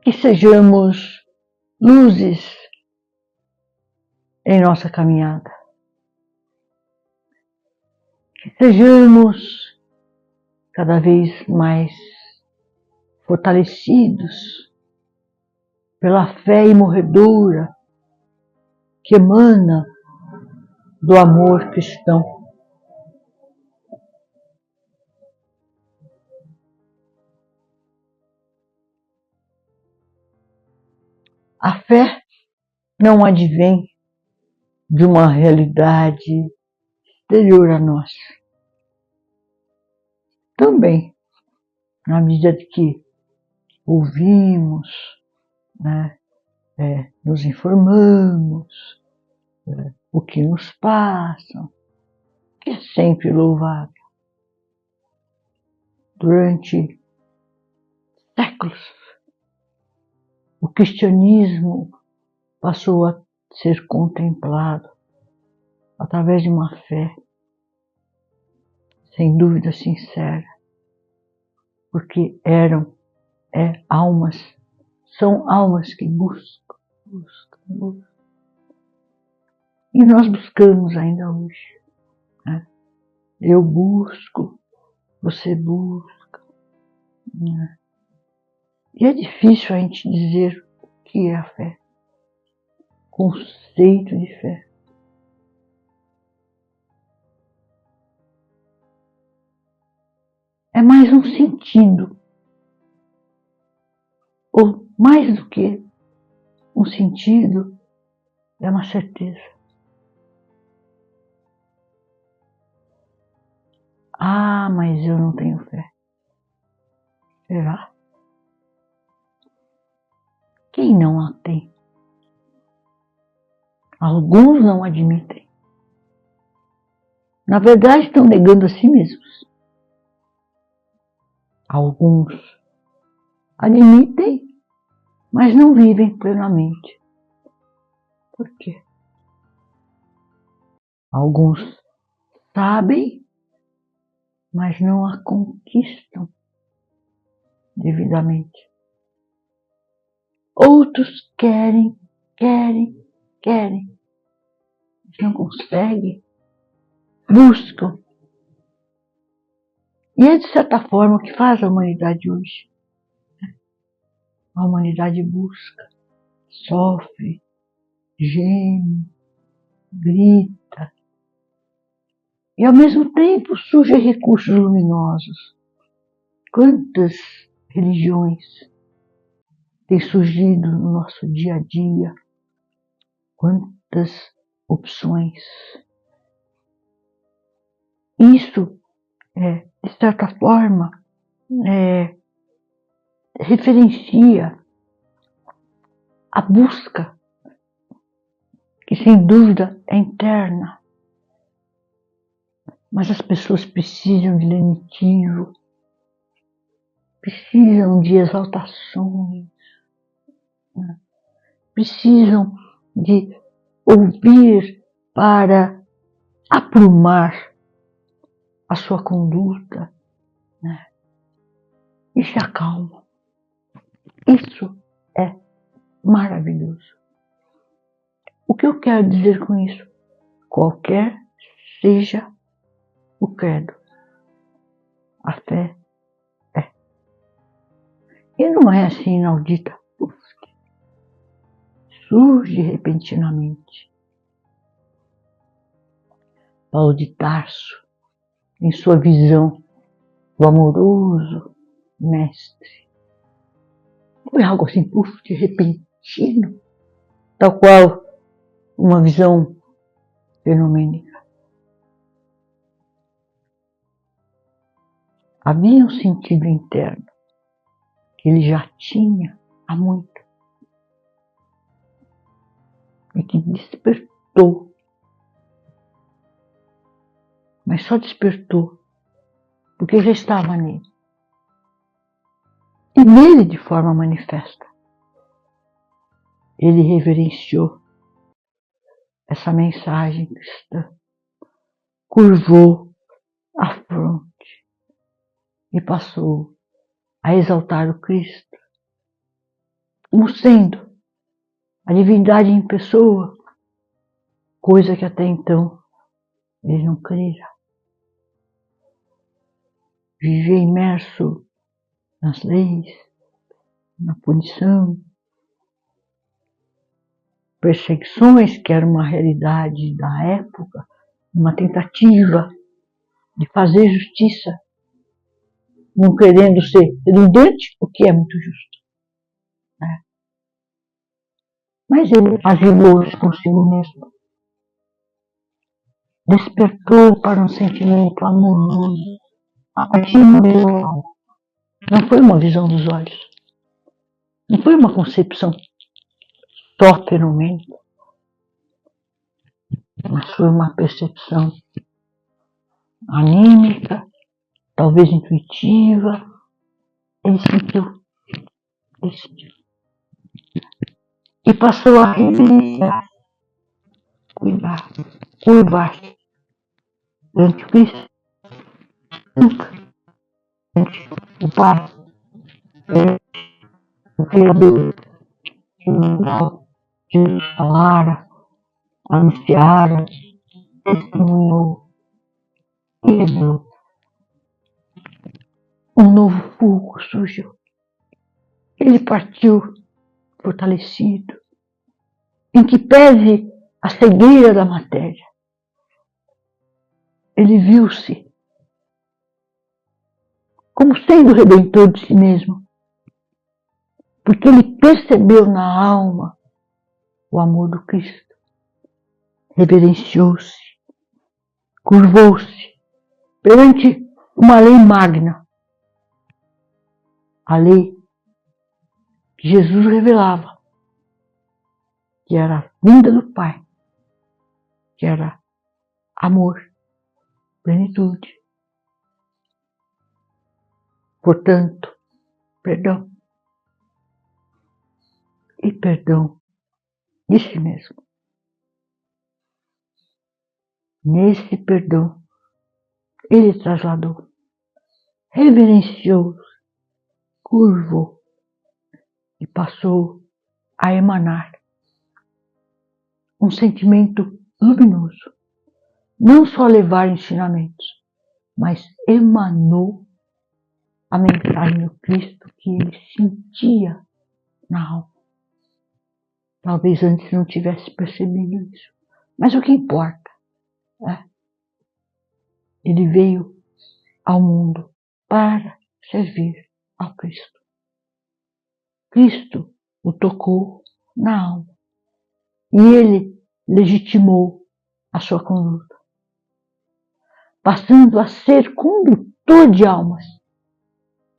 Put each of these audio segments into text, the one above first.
que sejamos luzes em nossa caminhada, que sejamos cada vez mais fortalecidos pela fé imorredora que emana do amor cristão. A fé não advém de uma realidade exterior a nós. Também, na medida que ouvimos, né, nos informamos, o que nos passa, que é sempre louvável. Durante séculos, o cristianismo passou a ser contemplado através de uma fé, sem dúvida sincera, porque são almas que buscam. E nós buscamos ainda hoje. Né? Eu busco, você busca. Né? E é difícil a gente dizer o que é a fé, conceito de fé. É mais um sentido, ou mais do que um sentido, é uma certeza. Ah, mas eu não tenho fé. Será? Quem não a tem? Alguns não admitem. Na verdade, estão negando a si mesmos. Alguns admitem, mas não vivem plenamente. Por quê? Alguns sabem, mas não a conquistam devidamente. Outros querem, mas não conseguem, buscam. E é de certa forma o que faz a humanidade hoje. A humanidade busca, sofre, geme, grita. E ao mesmo tempo surge recursos luminosos. Quantas religiões têm surgido no nosso dia a dia? Quantas opções? Isso, de certa forma, referencia a busca, que sem dúvida é interna. Mas as pessoas precisam de lenitivo, precisam de exaltações, né? Precisam de ouvir para aprumar a sua conduta, né? E se acalmam. Isso é maravilhoso. O que eu quero dizer com isso? Qualquer seja o credo, a fé é. E não é assim inaudita. Surge repentinamente. Paulo de Tarso, em sua visão do amoroso mestre, foi algo assim, de repentino, tal qual uma visão fenomênica. Havia um sentido interno que ele já tinha há muito e que despertou, mas só despertou porque já estava nele. E nele de forma manifesta. Ele reverenciou essa mensagem cristã, curvou a fronte e passou a exaltar o Cristo como sendo a divindade em pessoa, coisa que até então ele não cria. Viver imerso nas leis, na punição, perseguições, que era uma realidade da época, uma tentativa de fazer justiça, não querendo ser redundante, o que é muito justo. Né? Mas ele agiu-se consigo mesmo. Despertou para um sentimento amoroso. Não foi uma visão dos olhos. Não foi uma concepção só fenômeno. Mas foi uma percepção anímica, talvez intuitiva. Ele sentiu. E passou a reverenciar, curvar-se ante o Cristo, ante o Pai, o Criador, que falara, anunciara, testemunhou e revelou. Um novo fogo surgiu. Ele partiu fortalecido, em que pese a cegueira da matéria. Ele viu-se como sendo redentor de si mesmo, porque ele percebeu na alma o amor do Cristo. Reverenciou-se, curvou-se perante uma lei magna, a lei que Jesus revelava, que era a vinda do Pai, que era amor, plenitude. Portanto, perdão. E perdão de si mesmo. Nesse perdão, ele trasladou, reverenciou, curvou e passou a emanar um sentimento luminoso. Não só levar ensinamentos, mas emanou a mensagem do Cristo que ele sentia na alma. Talvez antes não tivesse percebido isso. Mas o que importa? Ele veio ao mundo para servir ao Cristo. Cristo o tocou na alma e ele legitimou a sua conduta, passando a ser condutor de almas,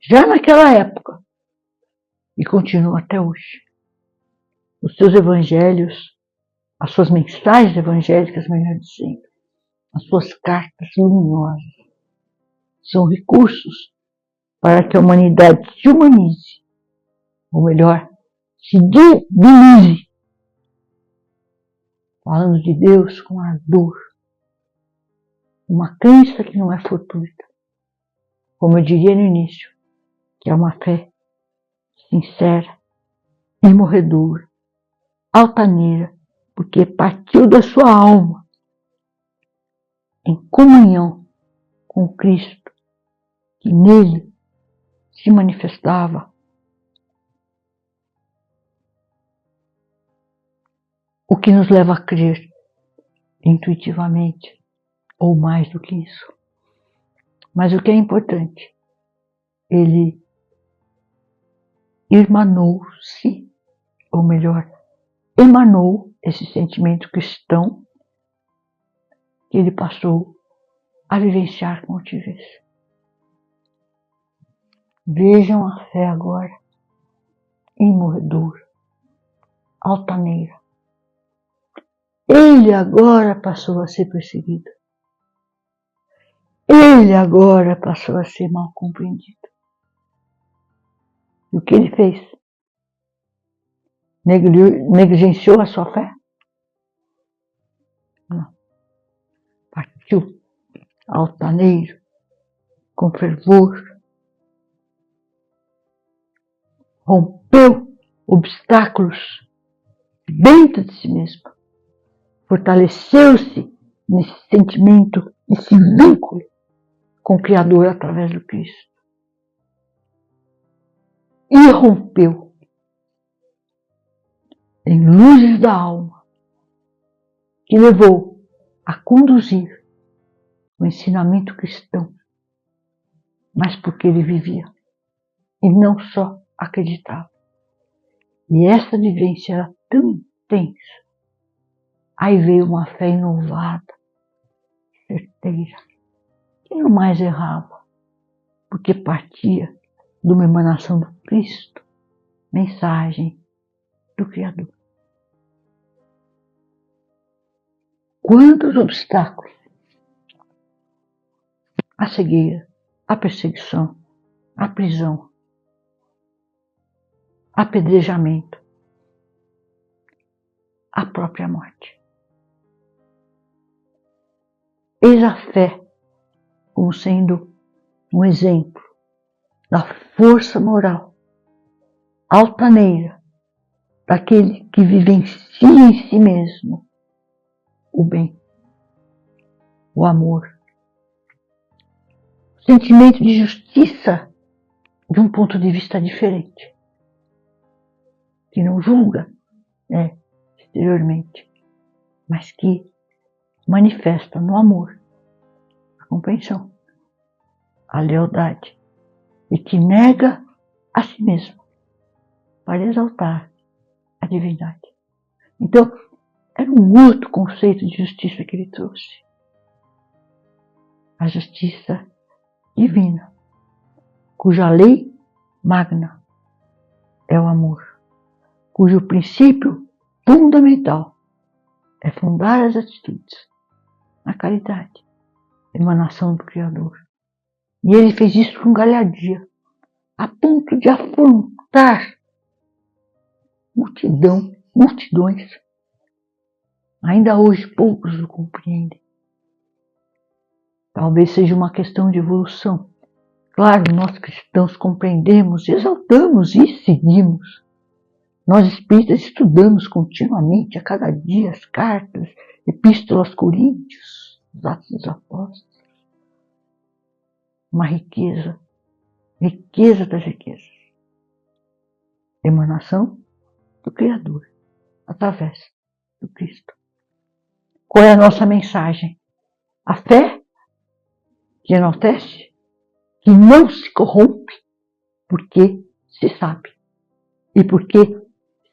já naquela época, e continua até hoje. Os seus evangelhos, as suas mensagens evangélicas, melhor dizendo, as suas cartas luminosas, são recursos para que a humanidade se humanize, ou melhor, se divinize, falando de Deus com ardor, uma crença que não é fortuita, como eu diria no início, que é uma fé sincera e morredora, altaneira, porque partiu da sua alma em comunhão com o Cristo, que nele se manifestava. O que nos leva a crer intuitivamente, ou mais do que isso. Mas o que é importante, ele irmanou-se, ou melhor, emanou esse sentimento cristão que ele passou a vivenciar com altivez. Vejam a fé agora, imorredora, altaneira. Ele agora passou a ser perseguido. Ele agora passou a ser mal compreendido. E o que ele fez? Negligenciou a sua fé? Não. Partiu altaneiro, com fervor, rompeu obstáculos dentro de si mesmo. Fortaleceu-se nesse sentimento, nesse vínculo com o Criador através do Cristo. E rompeu em luzes da alma, que levou a conduzir o ensinamento cristão, mas porque ele vivia e não só acreditava. E essa vivência era tão intensa. Aí veio uma fé inovada, certeira, que não mais errava, porque partia de uma emanação do Cristo, mensagem do Criador. Quantos obstáculos? A cegueira, a perseguição, a prisão, apedrejamento, a própria morte. Eis a fé como sendo um exemplo da força moral altaneira daquele que vivencia em si mesmo o bem, o amor, o sentimento de justiça de um ponto de vista diferente, que não julga exteriormente, mas que manifesta no amor a compreensão, a lealdade, e que nega a si mesmo para exaltar a divindade. Então, era um outro conceito de justiça que ele trouxe. A justiça divina, cuja lei magna é o amor, cujo princípio fundamental é fundar as atitudes na caridade, emanação do Criador. E ele fez isso com galhardia, a ponto de afrontar multidões. Ainda hoje poucos o compreendem. Talvez seja uma questão de evolução. Claro, nós cristãos compreendemos, exaltamos e seguimos. Nós espíritas estudamos continuamente, a cada dia, as cartas, epístolas aos Coríntios, os Atos dos Apóstolos. Uma riqueza das riquezas. Emanação do Criador, através do Cristo. Qual é a nossa mensagem? A fé que enaltece, que não se corrompe, porque se sabe e porque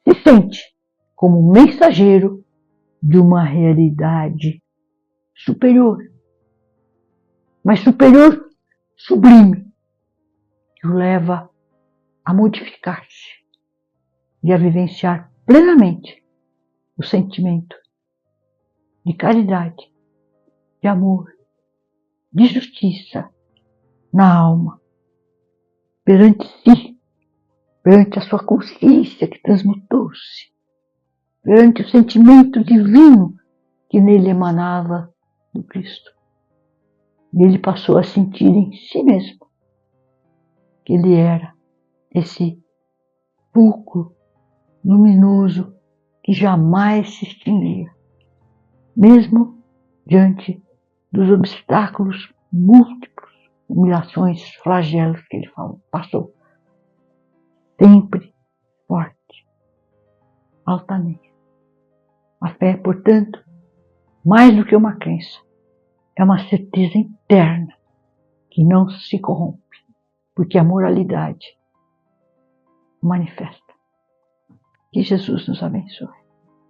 se sente como mensageiro de uma realidade superior, mas superior sublime, que o leva a modificar-se e a vivenciar plenamente o sentimento de caridade, de amor, de justiça na alma, perante si, perante a sua consciência que transmutou-se, perante o sentimento divino que nele emanava do Cristo. E ele passou a sentir em si mesmo que ele era esse fulcro luminoso que jamais se extinguia, mesmo diante dos obstáculos múltiplos, humilhações, flagelos que ele passou. Sempre forte, altaneiro. A fé, portanto, mais do que uma crença, é uma certeza interna que não se corrompe, porque a moralidade manifesta. Que Jesus nos abençoe.